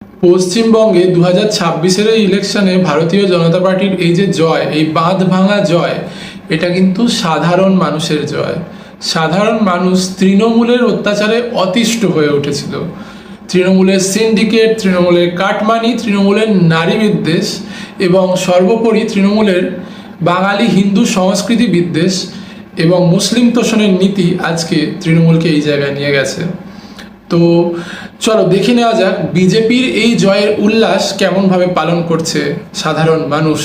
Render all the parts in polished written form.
পশ্চিমবঙ্গে 2026-এর এই ইলেকশনে ভারতীয় জনতা পার্টির এই যে জয়, এই বাঁধ ভাঙা জয়, এটা কিন্তু সাধারণ মানুষের জয়। সাধারণ মানুষ তৃণমূলের অত্যাচারে অতিষ্ঠ হয়ে উঠেছিল। তৃণমূলের সিন্ডিকেট, তৃণমূলের কাটমানি, তৃণমূলের নারী বিদ্বেষ এবং সর্বোপরি তৃণমূলের বাঙালি হিন্দু সংস্কৃতি বিদ্বেষ এবং মুসলিম তোষণের নীতি আজকে তৃণমূলকে এই জায়গায় নিয়ে গেছে। তো চলো দেখে নেওয়া যাক বিজেপির এই জয়ের উল্লাস কেমনভাবে পালন করছে সাধারণ মানুষ।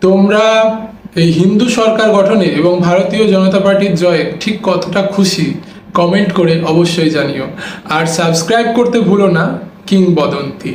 তোমরা এই হিন্দু সরকার গঠনে এবং ভারতীয় জনতা পার্টির জয়ে ঠিক কতটা খুশি কমেন্ট করে অবশ্যই জানিও। আর সাবস্ক্রাইব করতে ভুলো না কিংবদন্তি।